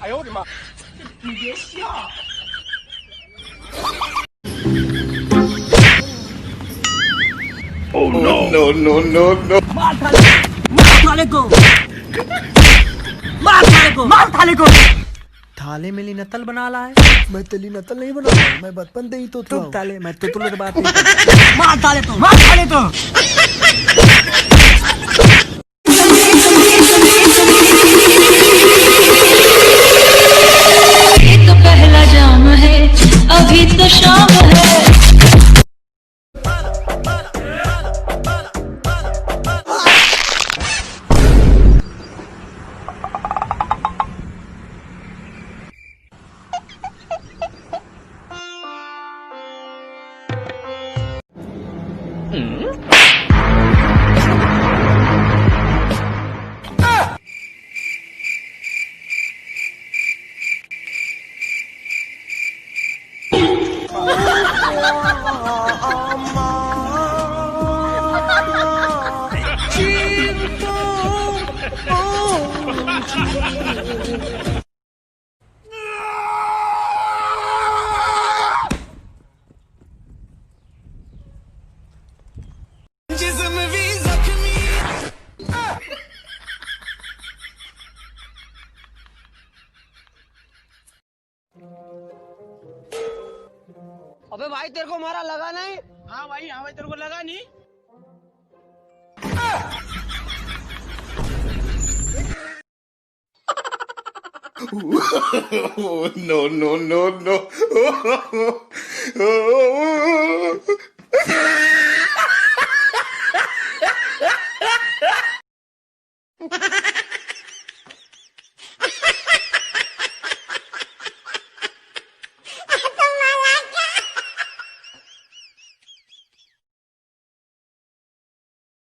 哎呦我的妈！你别笑。Oh no no no no no！ मार थाले को मार थाले को थाले में ली नतल बना ला है। मैं तेली नतल नहीं बना, मैं बचपन से ही तो तुम ताले, मैं तो तुम बात नहीं। मार थाले तो ये तो पहला जाम है, अभी तो शाम है। अबे भाई तेरे को मारा लगा नहीं? हाँ भाई तेरे को लगा नहीं? No no no no!